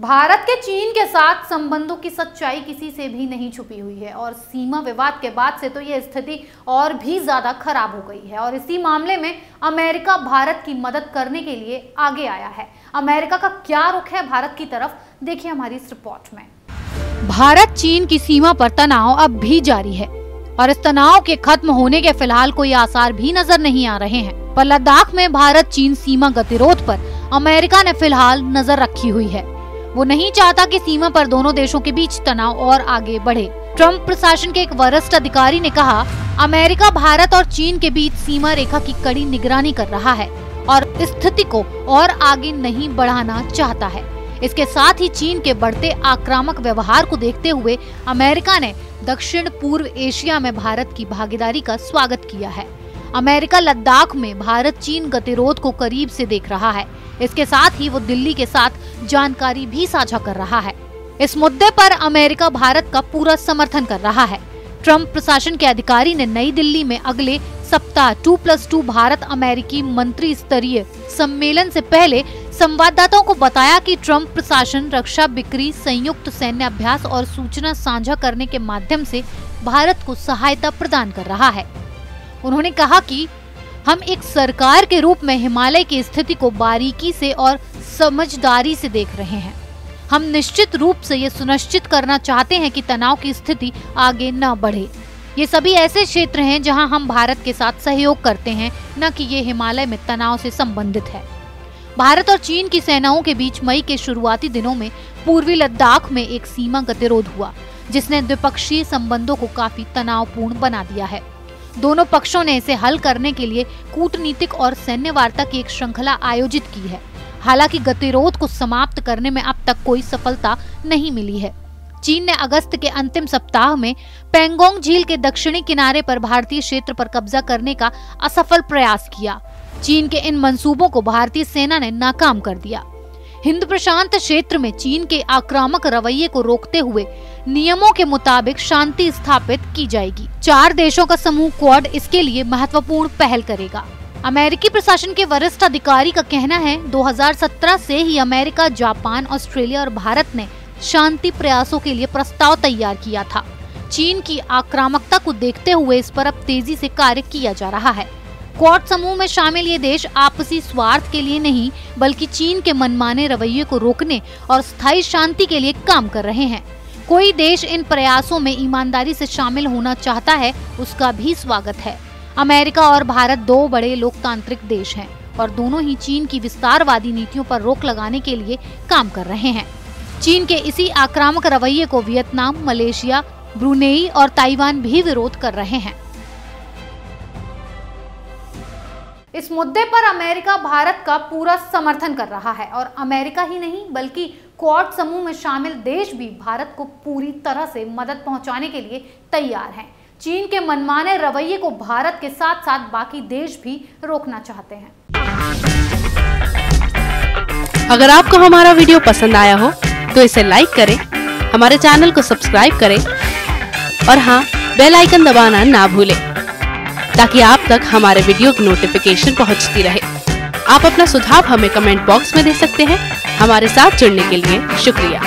भारत के चीन के साथ संबंधों की सच्चाई किसी से भी नहीं छुपी हुई है और सीमा विवाद के बाद से तो यह स्थिति और भी ज्यादा खराब हो गई है। और इसी मामले में अमेरिका भारत की मदद करने के लिए आगे आया है। अमेरिका का क्या रुख है भारत की तरफ, देखिए हमारी इस रिपोर्ट में। भारत चीन की सीमा पर तनाव अब भी जारी है और इस तनाव के खत्म होने के फिलहाल कोई आसार भी नजर नहीं आ रहे हैं। पर लद्दाख में भारत चीन सीमा गतिरोध पर अमेरिका ने फिलहाल नजर रखी हुई है। वो नहीं चाहता कि सीमा पर दोनों देशों के बीच तनाव और आगे बढ़े। ट्रंप प्रशासन के एक वरिष्ठ अधिकारी ने कहा, अमेरिका भारत और चीन के बीच सीमा रेखा की कड़ी निगरानी कर रहा है और स्थिति को और आगे नहीं बढ़ाना चाहता है। इसके साथ ही चीन के बढ़ते आक्रामक व्यवहार को देखते हुए अमेरिका ने दक्षिण पूर्व एशिया में भारत की भागीदारी का स्वागत किया है। अमेरिका लद्दाख में भारत चीन गतिरोध को करीब से देख रहा है। इसके साथ ही वो दिल्ली के साथ जानकारी भी साझा कर रहा है। इस मुद्दे पर अमेरिका भारत का पूरा समर्थन कर रहा है। ट्रंप प्रशासन के अधिकारी ने नई दिल्ली में अगले सप्ताह 2+2 भारत अमेरिकी मंत्री स्तरीय सम्मेलन से पहले संवाददाताओं को बताया कि ट्रंप प्रशासन रक्षा बिक्री, संयुक्त सैन्य अभ्यास और सूचना साझा करने के माध्यम से भारत को सहायता प्रदान कर रहा है। उन्होंने कहा कि हम एक सरकार के रूप में हिमालय की स्थिति को बारीकी से और समझदारी से देख रहे हैं। हम निश्चित रूप से ये सुनिश्चित करना चाहते हैं कि तनाव की स्थिति आगे न बढ़े। ये सभी ऐसे क्षेत्र हैं जहां हम भारत के साथ सहयोग करते हैं, न कि ये हिमालय में तनाव से संबंधित है। भारत और चीन की सेनाओं के बीच मई के शुरुआती दिनों में पूर्वी लद्दाख में एक सीमा गतिरोध हुआ, जिसने द्विपक्षीय संबंधों को काफी तनावपूर्ण बना दिया है। दोनों पक्षों ने इसे हल करने के लिए कूटनीतिक और सैन्य वार्ता की एक श्रृंखला आयोजित की है। हालांकि गतिरोध को समाप्त करने में अब तक कोई सफलता नहीं मिली है। चीन ने अगस्त के अंतिम सप्ताह में पेंगोंग झील के दक्षिणी किनारे पर भारतीय क्षेत्र पर कब्जा करने का असफल प्रयास किया। चीन के इन मंसूबों को भारतीय सेना ने नाकाम कर दिया। हिंद प्रशांत क्षेत्र में चीन के आक्रामक रवैये को रोकते हुए नियमों के मुताबिक शांति स्थापित की जाएगी। 4 देशों का समूह क्वाड इसके लिए महत्वपूर्ण पहल करेगा। अमेरिकी प्रशासन के वरिष्ठ अधिकारी का कहना है, 2017 से ही अमेरिका, जापान, ऑस्ट्रेलिया और भारत ने शांति प्रयासों के लिए प्रस्ताव तैयार किया था। चीन की आक्रामकता को देखते हुए इस पर अब तेजी से कार्य किया जा रहा है। क्वाड समूह में शामिल ये देश आपसी स्वार्थ के लिए नहीं, बल्कि चीन के मनमाने रवैये को रोकने और स्थायी शांति के लिए काम कर रहे हैं। कोई देश इन प्रयासों में ईमानदारी से शामिल होना चाहता है, उसका भी स्वागत है। अमेरिका और भारत 2 बड़े लोकतांत्रिक देश हैं और दोनों ही चीन की विस्तारवादी नीतियों पर रोक लगाने के लिए काम कर रहे हैं। चीन के इसी आक्रामक रवैये को वियतनाम, मलेशिया, ब्रुनेई और ताइवान भी विरोध कर रहे हैं। इस मुद्दे पर अमेरिका भारत का पूरा समर्थन कर रहा है और अमेरिका ही नहीं बल्कि क्वाड समूह में शामिल देश भी भारत को पूरी तरह से मदद पहुंचाने के लिए तैयार हैं। चीन के मनमाने रवैये को भारत के साथ साथ बाकी देश भी रोकना चाहते हैं। अगर आपको हमारा वीडियो पसंद आया हो तो इसे लाइक करें, हमारे चैनल को सब्सक्राइब करें और हाँ, बेल आइकन दबाना ना भूलें ताकि आप तक हमारे वीडियो की नोटिफिकेशन पहुंचती रहे। आप अपना सुझाव हमें कमेंट बॉक्स में दे सकते हैं। हमारे साथ जुड़ने के लिए शुक्रिया।